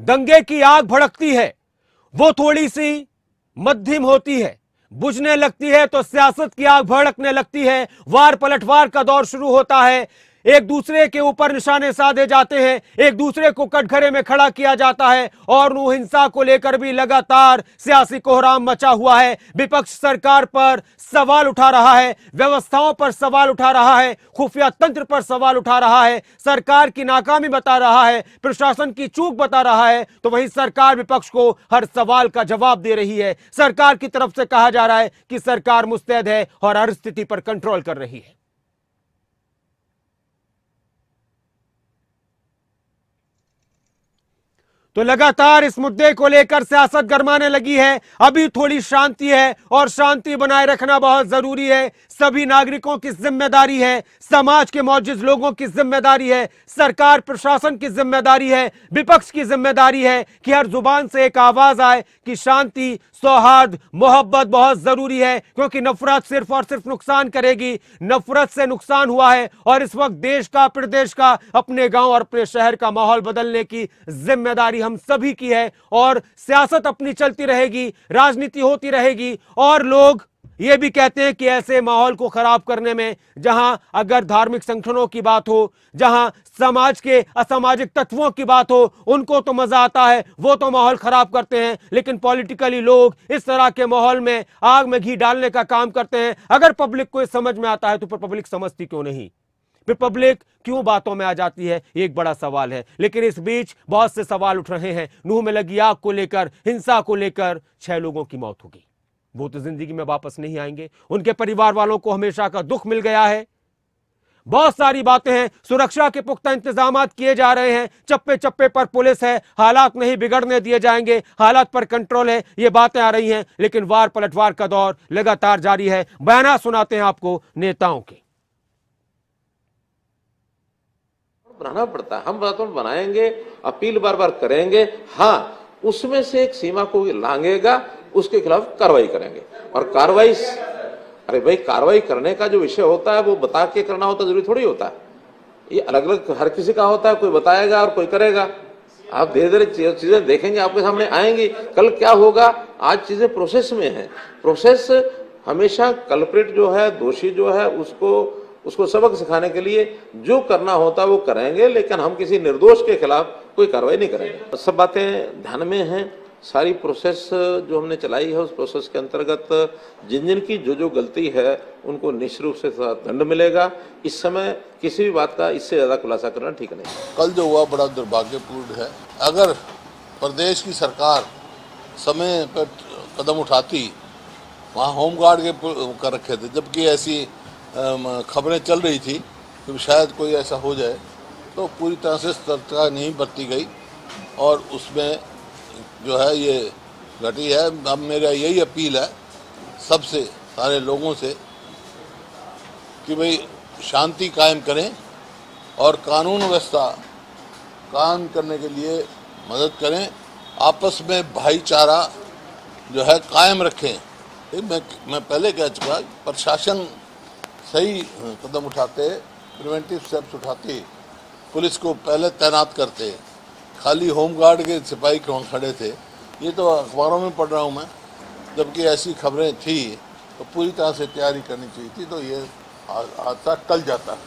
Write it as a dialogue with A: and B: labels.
A: दंगे की आग भड़कती है, वो थोड़ी सी मध्यम होती है, बुझने लगती है तो सियासत की आग भड़कने लगती है। वार पलटवार का दौर शुरू होता है, एक दूसरे के ऊपर निशाने साधे जाते हैं, एक दूसरे को कटघरे में खड़ा किया जाता है और हिंसा को लेकर भी लगातार सियासी कोहराम मचा हुआ है। विपक्ष सरकार पर सवाल उठा रहा है, व्यवस्थाओं पर सवाल उठा रहा है, खुफिया तंत्र पर सवाल उठा रहा है, सरकार की नाकामी बता रहा है, प्रशासन की चूक बता रहा है, तो वहीं सरकार विपक्ष को हर सवाल का जवाब दे रही है। सरकार की तरफ से कहा जा रहा है कि सरकार मुस्तैद है और हर स्थिति पर कंट्रोल कर रही है। तो लगातार इस मुद्दे को लेकर सियासत गरमाने लगी है। अभी थोड़ी शांति है और शांति बनाए रखना बहुत जरूरी है। सभी नागरिकों की जिम्मेदारी है, समाज के मौजूद लोगों की जिम्मेदारी है, सरकार प्रशासन की जिम्मेदारी है, विपक्ष की जिम्मेदारी है कि हर जुबान से एक आवाज आए कि शांति, सौहार्द, मोहब्बत बहुत जरूरी है, क्योंकि नफरत सिर्फ और सिर्फ नुकसान करेगी। नफरत से नुकसान हुआ है और इस वक्त देश का, प्रदेश का, अपने गांव और अपने शहर का माहौल बदलने की जिम्मेदारी हम सभी की है। और सियासत अपनी चलती रहेगी, राजनीति होती रहेगी और लोग ये भी कहते हैं कि ऐसे माहौल को खराब करने में, जहां अगर धार्मिक संगठनों की बात हो, जहां समाज के असामाजिक तत्वों की बात हो, उनको तो मजा आता है, वो तो माहौल खराब करते हैं, लेकिन पॉलिटिकली लोग इस तरह के माहौल में आग में घी डालने का काम करते हैं। अगर पब्लिक को समझ में आता है तो फिर पब्लिक समझती क्यों नहीं, फिर पब्लिक क्यों बातों में आ जाती है, एक बड़ा सवाल है। लेकिन इस बीच बहुत से सवाल उठ रहे हैं। नूह में लगी आग को लेकर, हिंसा को लेकर 6 लोगों की मौत हो गई, वो तो जिंदगी में वापस नहीं आएंगे, उनके परिवार वालों को हमेशा का दुख मिल गया है। बहुत सारी बातें हैं, सुरक्षा के पुख्ता इंतजाम किए जा रहे हैं, चप्पे चप्पे पर पुलिस है, हालात नहीं बिगड़ने दिए जाएंगे, हालात पर कंट्रोल है, ये बातें आ रही हैं। लेकिन वार पलटवार का दौर लगातार जारी है। बयान सुनाते हैं आपको नेताओं के।
B: बनाना पड़ता है, हम बातों बनाएंगे, अपील बार बार करेंगे, हाँ उसमें से एक सीमा को लांघेगा, उसके खिलाफ कार्रवाई करेंगे। और कार्रवाई, अरे भाई कार्रवाई करने का जो विषय होता है वो बता के करना होता, जरूरी थोड़ी होता है। ये अलग अलग हर किसी का होता है, कोई बताएगा और कोई करेगा। आप धीरे धीरे चीजें देखेंगे, आपके सामने आएंगी। कल क्या होगा, आज चीजें प्रोसेस में है। प्रोसेस हमेशा कल्प्रिट जो है, दोषी जो है, उसको सबक सिखाने के लिए जो करना होता है वो करेंगे, लेकिन हम किसी निर्दोष के खिलाफ कोई कार्रवाई नहीं करेंगे। सब बातें ध्यान में हैं। सारी प्रोसेस जो हमने चलाई है, उस प्रोसेस के अंतर्गत जिन जिन की जो गलती है उनको निश्चित रूप से दंड मिलेगा। इस समय किसी भी बात का इससे ज्यादा खुलासा करना ठीक नहीं।
C: कल जो हुआ बड़ा दुर्भाग्यपूर्ण है। अगर प्रदेश की सरकार समय पर कदम उठाती, वहाँ होमगार्ड के कर रखे थे, जबकि ऐसी खबरें चल रही थी कि शायद कोई ऐसा हो जाए, तो पूरी तरह से सतर्कता नहीं बरती गई और उसमें जो है ये घटी है। अब मेरा यही अपील है सबसे, सारे लोगों से, कि भाई शांति कायम करें और कानून व्यवस्था कायम करने के लिए मदद करें, आपस में भाईचारा जो है कायम रखें। मैं पहले कह चुका, प्रशासन सही कदम उठाते, प्रिवेंटिव स्टेप्स उठाते, पुलिस को पहले तैनात करते, खाली होमगार्ड के सिपाही खड़े थे, ये तो अखबारों में पढ़ रहा हूँ मैं, जबकि ऐसी खबरें थी तो पूरी तरह से तैयारी करनी चाहिए थी, तो ये हादसा टल जाता।